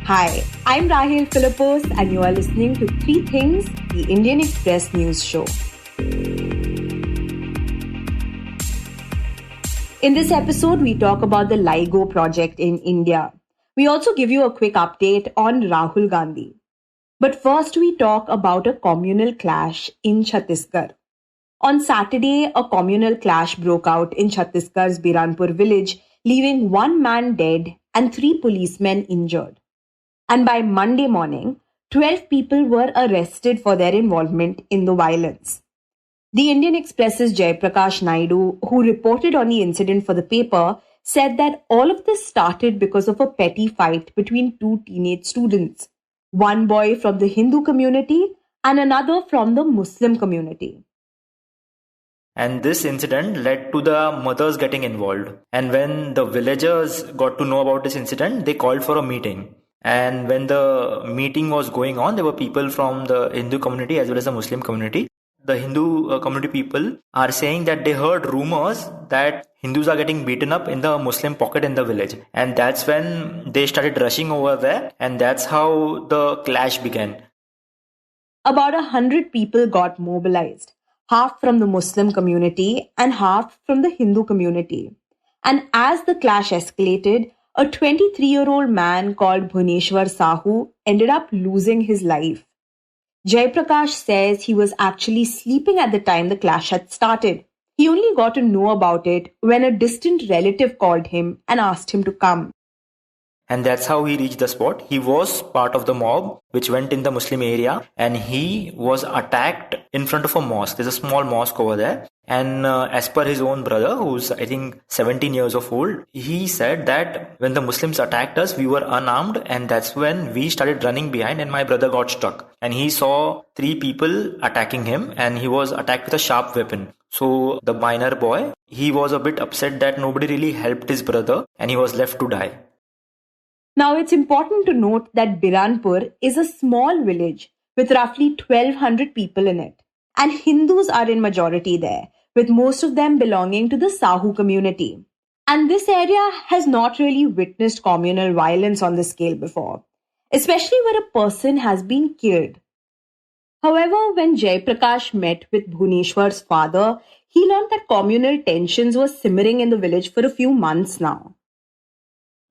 Hi, I'm Rahel Philipose and you are listening to Three Things, the Indian Express News Show. In this episode, we talk about the LIGO project in India. We also give you a quick update on Rahul Gandhi. But first, we talk about a communal clash in Chhattisgarh. On Saturday, a communal clash broke out in Chhattisgarh's Biranpur village, leaving one man dead and 3 policemen injured. And by Monday morning, 12 people were arrested for their involvement in the violence. The Indian Express's Jayprakash Naidu, who reported on the incident for the paper, said that all of this started because of a petty fight between 2 teenage students, one boy from the Hindu community and another from the Muslim community. And this incident led to the mothers getting involved. And when the villagers got to know about this incident, they called for a meeting. And when the meeting was going on, there were people from the Hindu community as well as the Muslim community. The Hindu community people are saying that they heard rumors that Hindus are getting beaten up in the Muslim pocket in the village. And that's when they started rushing over there. And that's how the clash began. About 100 people got mobilized, half from the Muslim community and half from the Hindu community. And as the clash escalated, a 23-year-old man called Bhuneshwar Sahu ended up losing his life. Jayprakash says he was actually sleeping at the time the clash had started. He only got to know about it when a distant relative called him and asked him to come. And that's how he reached the spot. He was part of the mob which went in the Muslim area and he was attacked in front of a mosque. There's a small mosque over there. And as per his own brother, who's I think 17 years of old, he said that when the Muslims attacked us, we were unarmed and that's when we started running behind and my brother got stuck. And he saw 3 people attacking him and he was attacked with a sharp weapon. So the minor boy, he was a bit upset that nobody really helped his brother and he was left to die. Now, it's important to note that Biranpur is a small village with roughly 1,200 people in it. And Hindus are in majority there, with most of them belonging to the Sahu community. And this area has not really witnessed communal violence on this scale before, especially where a person has been killed. However, when Jayprakash met with Bhuneshwar's father, he learned that communal tensions were simmering in the village for a few months now.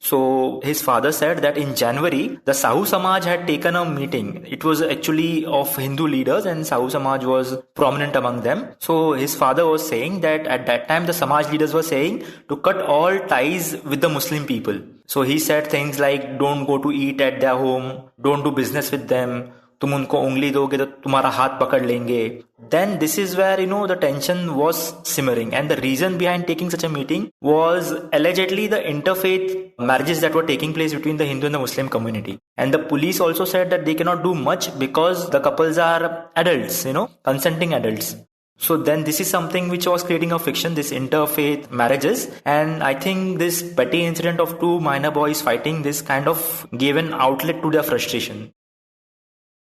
So his father said that in January, the Sahu Samaj had taken a meeting. It was actually of Hindu leaders and Sahu Samaj was prominent among them. So his father was saying that at that time, the Samaj leaders were saying to cut all ties with the Muslim people. So he said things like, don't go to eat at their home, don't do business with them. तुम उनको उंगली दोगे तो तुम्हारा हाथ पकड़ लेंगे. Then this is where, the tension was simmering. And the reason behind taking such a meeting was allegedly the interfaith marriages that were taking place between the Hindu and the Muslim community. And the police also said that they cannot do much because the couples are adults, consenting adults. So then this is something which was creating a fiction, this interfaith marriages. And I think this petty incident of 2 minor boys fighting, this kind of gave an outlet to their frustration.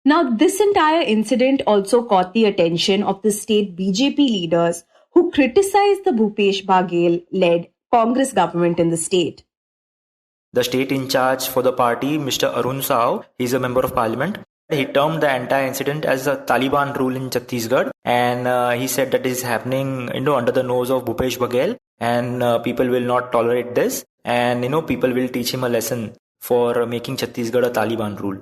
Now, this entire incident also caught the attention of the state BJP leaders who criticized the Bhupesh Baghel-led Congress government in the state. The state in charge for the party, Mr. Arun Sahu, he's a member of parliament. He termed the entire incident as a Taliban rule in Chhattisgarh. And he said that it is happening, under the nose of Bhupesh Baghel. And people will not tolerate this. And, people will teach him a lesson for making Chhattisgarh a Taliban rule.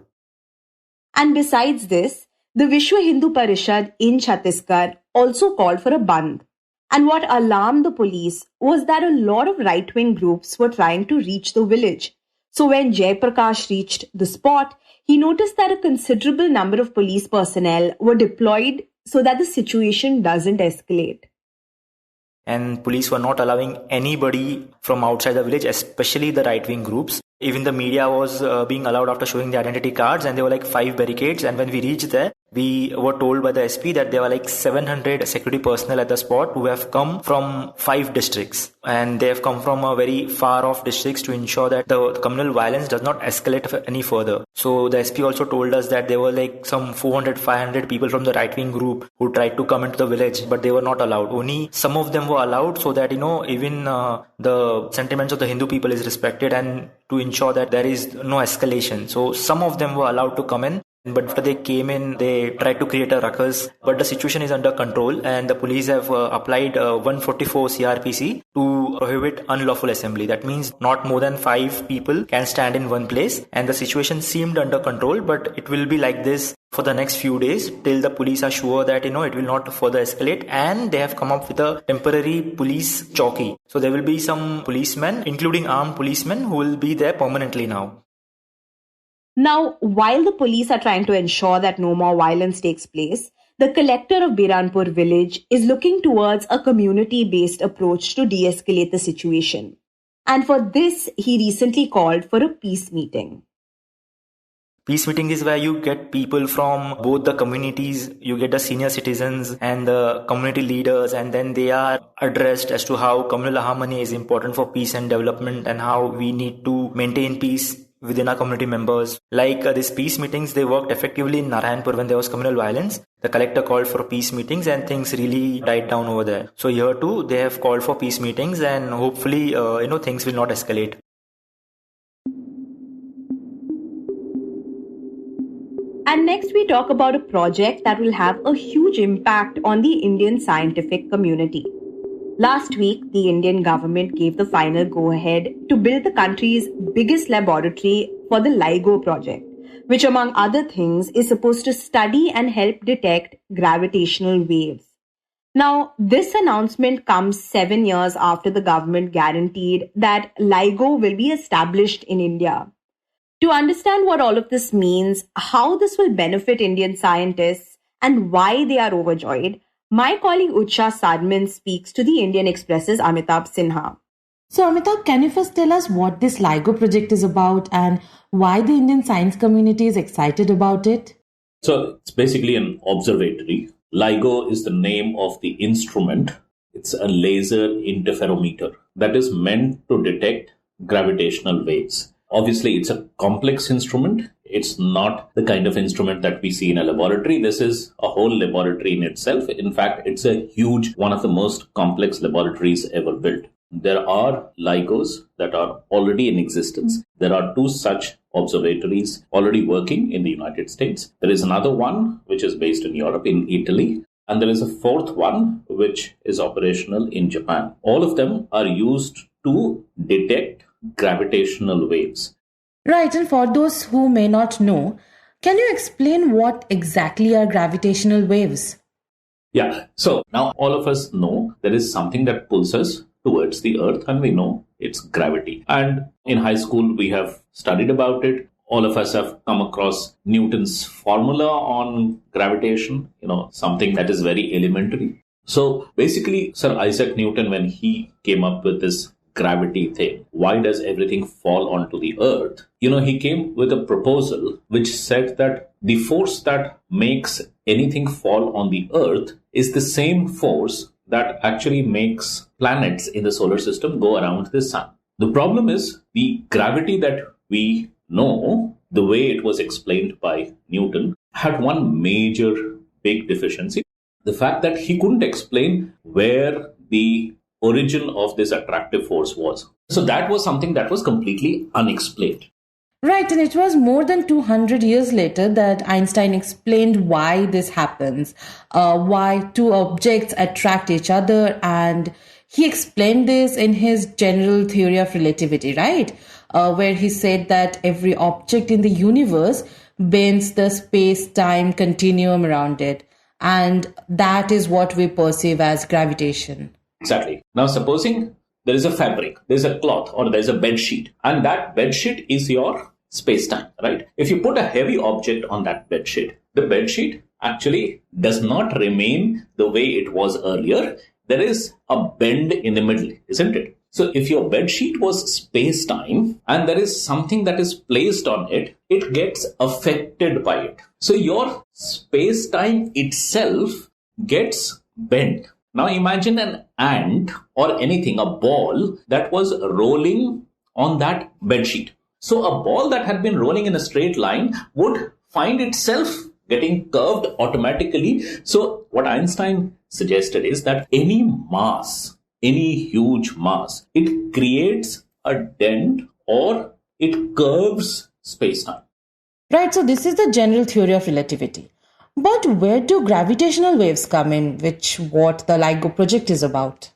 And besides this, the Vishwa Hindu Parishad in Chhattisgarh also called for a bandh. And what alarmed the police was that a lot of right-wing groups were trying to reach the village. So when Jayprakash reached the spot, he noticed that a considerable number of police personnel were deployed so that the situation doesn't escalate. And police were not allowing anybody from outside the village, especially the right-wing groups. Even the media was being allowed after showing the identity cards, and there were like 5 barricades. And when we reached there, We were told by the SP that there were like 700 security personnel at the spot who have come from 5 districts, and they have come from a very far off districts to ensure that the communal violence does not escalate any further. So the SP also told us that there were like some 400-500 people from the right-wing group who tried to come into the village, but they were not allowed. Only some of them were allowed, so that even the sentiments of the Hindu people is respected, and to ensure that there is no escalation. So some of them were allowed to come in. But after they came in, they tried to create a ruckus. But the situation is under control, and the police have applied 144 CRPC to prohibit unlawful assembly. That means not more than 5 people can stand in one place. And the situation seemed under control, but it will be like this for the next few days till the police are sure that it will not further escalate. And they have come up with a temporary police chowki. So there will be some policemen, including armed policemen, who will be there permanently now. Now, while the police are trying to ensure that no more violence takes place, the collector of Biranpur village is looking towards a community-based approach to de-escalate the situation. And for this, he recently called for a peace meeting. Peace meeting is where you get people from both the communities, you get the senior citizens and the community leaders, and then they are addressed as to how communal harmony is important for peace and development, and how we need to maintain peace within our community members. Like these peace meetings, they worked effectively in Narayanpur when there was communal violence. The collector called for peace meetings and things really died down over there. So here too, they have called for peace meetings, and hopefully, things will not escalate. And next we talk about a project that will have a huge impact on the Indian scientific community. Last week, the Indian government gave the final go-ahead to build the country's biggest laboratory for the LIGO project, which among other things is supposed to study and help detect gravitational waves. Now, this announcement comes 7 years after the government guaranteed that LIGO will be established in India. To understand what all of this means, how this will benefit Indian scientists, and why they are overjoyed, my colleague Utsa Sarmin speaks to the Indian Express's Amitabh Sinha. So Amitabh, can you first tell us what this LIGO project is about and why the Indian science community is excited about it? So it's basically an observatory. LIGO is the name of the instrument. It's a laser interferometer that is meant to detect gravitational waves. Obviously, it's a complex instrument. It's not the kind of instrument that we see in a laboratory. This is a whole laboratory in itself. In fact, it's a huge, one of the most complex laboratories ever built. There are LIGOs that are already in existence. There are 2 such observatories already working in the United States. There is another one which is based in Europe, in Italy. And there is a 4th one which is operational in Japan. All of them are used to detect gravitational waves. Right, and for those who may not know, can you explain what exactly are gravitational waves? Yeah, so now all of us know there is something that pulls us towards the earth, and we know it's gravity. And in high school, we have studied about it. All of us have come across Newton's formula on gravitation, something that is very elementary. So basically, Sir Isaac Newton, when he came up with this gravity thing, why does everything fall onto the earth? He came with a proposal which said that the force that makes anything fall on the earth is the same force that actually makes planets in the solar system go around the sun. The problem is the gravity that we know, the way it was explained by Newton, had one major big deficiency. The fact that he couldn't explain where the origin of this attractive force was. So that was something that was completely unexplained. Right, and it was more than 200 years later that Einstein explained why this happens, why 2 objects attract each other, and he explained this in his general theory of relativity, right? Where he said that every object in the universe bends the space-time continuum around it, and that is what we perceive as gravitation. Exactly. Now, supposing there is a fabric, there's a cloth, or there's a bed sheet, and that bed sheet is your space-time, right? If you put a heavy object on that bed sheet, the bed sheet actually does not remain the way it was earlier. There is a bend in the middle, isn't it? So if your bed sheet was space-time and there is something that is placed on it, it gets affected by it. So your space-time itself gets bent. Now imagine an ant or anything, a ball that was rolling on that bed sheet. So a ball that had been rolling in a straight line would find itself getting curved automatically. So what Einstein suggested is that any mass, any huge mass, it creates a dent or it curves space-time. Right, so this is the general theory of relativity. But where do gravitational waves come in, which what the LIGO project is about?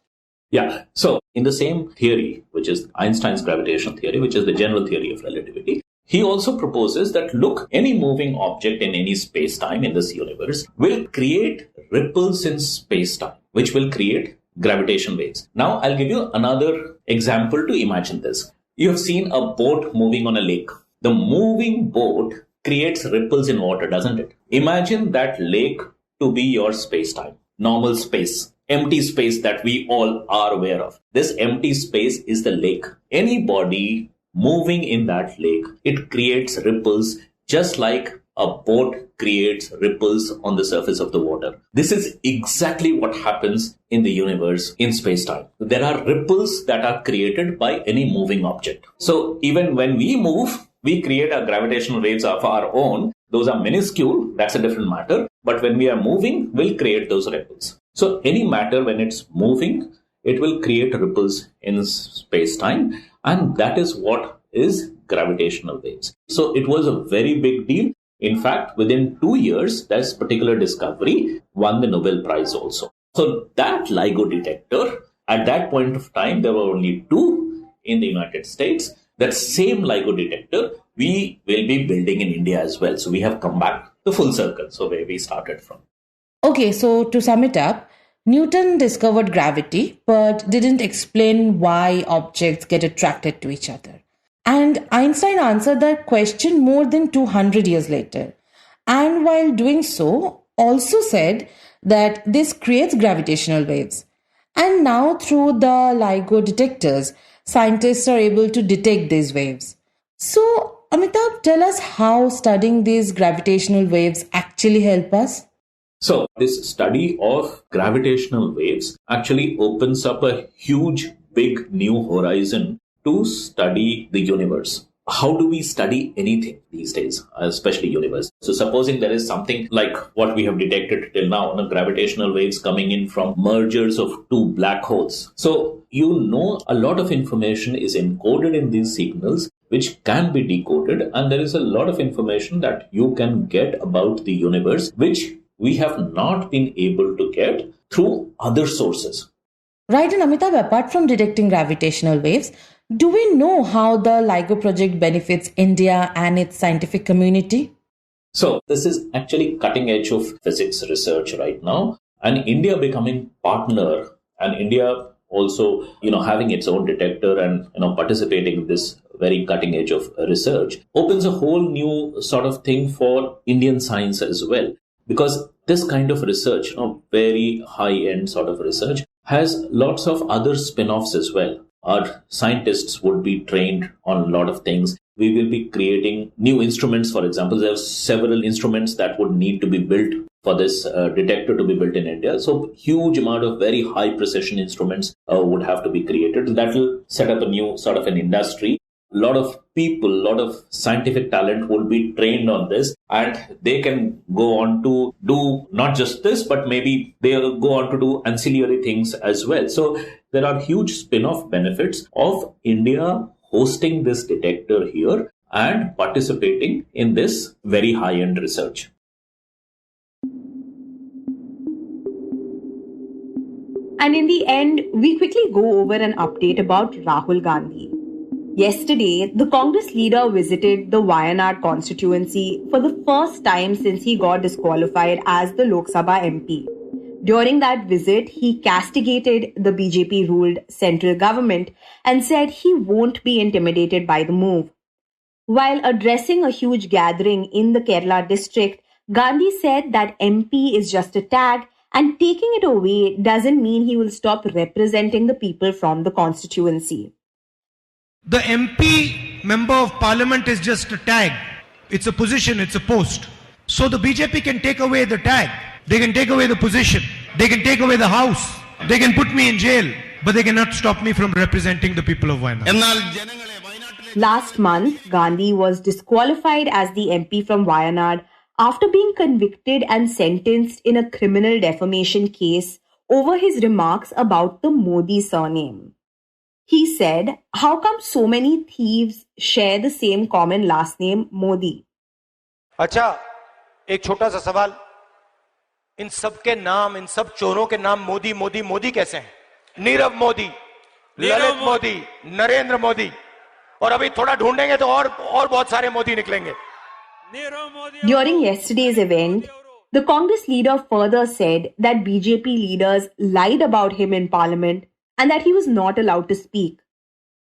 Yeah, so in the same theory, which is Einstein's gravitational theory, which is the general theory of relativity, he also proposes that, look, any moving object in any space-time in this universe will create ripples in space-time, which will create gravitation waves. Now, I'll give you another example to imagine this. You have seen a boat moving on a lake. The moving boat creates ripples in water, doesn't it? Imagine that lake to be your space-time, normal space, empty space that we all are aware of. This empty space is the lake. Any body moving in that lake, it creates ripples just like a boat creates ripples on the surface of the water. This is exactly what happens in the universe in space-time. There are ripples that are created by any moving object. So even when we move, we create our gravitational waves of our own. Those are minuscule, that's a different matter. But when we are moving, we'll create those ripples. So any matter, when it's moving, it will create ripples in space-time. And that is what is gravitational waves. So it was a very big deal. In fact, within 2 years, this particular discovery won the Nobel Prize also. So that LIGO detector, at that point of time, there were only 2 in the United States. That same LIGO detector, we will be building in India as well. So we have come back to full circle. So where we started from. Okay, so to sum it up, Newton discovered gravity, but didn't explain why objects get attracted to each other. And Einstein answered that question more than 200 years later. And while doing so, also said that this creates gravitational waves. And now through the LIGO detectors, scientists are able to detect these waves. So, Amitabh, tell us how studying these gravitational waves actually help us. So, this study of gravitational waves actually opens up a huge, big new horizon to study the universe. How do we study anything these days, especially universe? So supposing there is something like what we have detected till now, gravitational waves coming in from mergers of 2 black holes. So a lot of information is encoded in these signals which can be decoded, and there is a lot of information that you can get about the universe which we have not been able to get through other sources. Right, and Amitabh, apart from detecting gravitational waves, do we know how the LIGO project benefits India and its scientific community? So this is actually cutting edge of physics research right now, and India becoming partner, and India also, having its own detector and, participating in this very cutting edge of research opens a whole new sort of thing for Indian science as well. Because this kind of research, very high-end sort of research, has lots of other spin-offs as well. Our scientists would be trained on a lot of things. We will be creating new instruments. For example, there are several instruments that would need to be built for this detector to be built in India. So huge amount of very high precision instruments would have to be created. That will set up a new sort of an industry. A lot of people, a lot of scientific talent will be trained on this, and they can go on to do not just this, but maybe they'll go on to do ancillary things as well. So there are huge spin-off benefits of India hosting this detector here and participating in this very high-end research. And in the end, we quickly go over an update about Rahul Gandhi. Yesterday, the Congress leader visited the Wayanad constituency for the first time since he got disqualified as the Lok Sabha MP. During that visit, he castigated the BJP-ruled central government and said he won't be intimidated by the move. While addressing a huge gathering in the Kerala district, Gandhi said that MP is just a tag And taking it away doesn't mean he will stop representing the people from the constituency. The MP, Member of Parliament, is just a tag. It's a position, it's a post. So the BJP can take away the tag. They can take away the position. They can take away the house. They can put me in jail. But they cannot stop me from representing the people of Wayanad. Last month, Gandhi was disqualified as the MP from Wayanad after being convicted and sentenced in a criminal defamation case over his remarks about the Modi surname. He said, "How come so many thieves share the same common last name, Modi?" अच्छा, एक छोटा सा सवाल, इन सब के नाम, इन सब चोरों के नाम मोदी मोदी मोदी कैसे हैं? नीरव मोदी, ललित मोदी, नरेंद्र मोदी, और अभी थोड़ा ढूंढेंगे तो और बहुत सारे मोदी निकलेंगे. During yesterday's event, the Congress leader further said that BJP leaders lied about him in parliament and that he was not allowed to speak.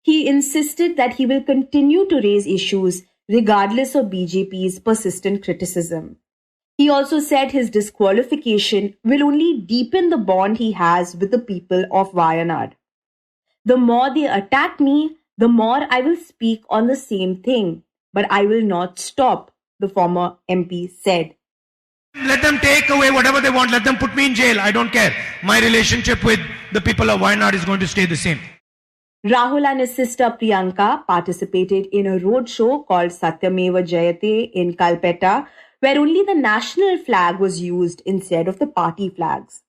He insisted that he will continue to raise issues regardless of BJP's persistent criticism. He also said his disqualification will only deepen the bond he has with the people of Wayanad. The more they attack me, the more I will speak on the same thing, but I will not stop, the former MP said. Let them take away whatever they want. Let them put me in jail. I don't care. My relationship with the people of Wayanad is going to stay the same. Rahul and his sister Priyanka participated in a roadshow called Satyameva Jayate in Kalpetta, where only the national flag was used instead of the party flags.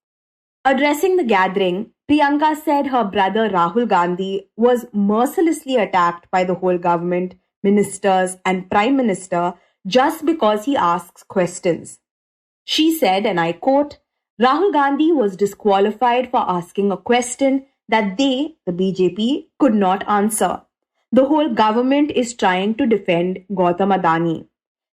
Addressing the gathering, Priyanka said her brother Rahul Gandhi was mercilessly attacked by the whole government, ministers and Prime Minister just because he asks questions. She said, and I quote, "Rahul Gandhi was disqualified for asking a question that they, the BJP, could not answer. The whole government is trying to defend Gautam Adani.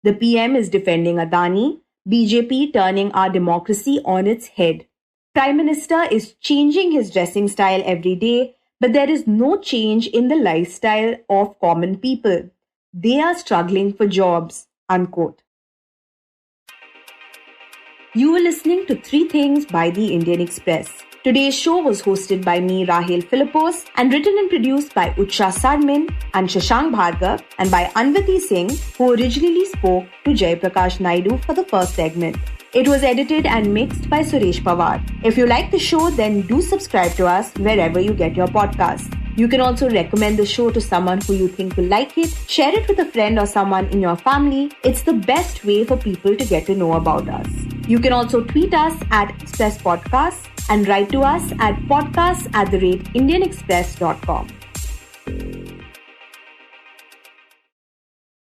The PM is defending Adani, BJP turning our democracy on its head. Prime Minister is changing his dressing style every day, but there is no change in the lifestyle of common people. They are struggling for jobs." Unquote. You were listening to 3 Things by the Indian Express. Today's show was hosted by me, Rahel Philipose, and written and produced by Utsa Sarmin and Shashank Bhargava, and by Anwiti Singh, who originally spoke to Jayprakash Naidu for the first segment. It was edited and mixed by Suresh Pawar. If you like the show, then do subscribe to us wherever you get your podcasts. You can also recommend the show to someone who you think will like it. Share it with a friend or someone in your family. It's the best way for people to get to know about us. You can also tweet us at Express Podcasts and write to us at podcasts@indianexpress.com.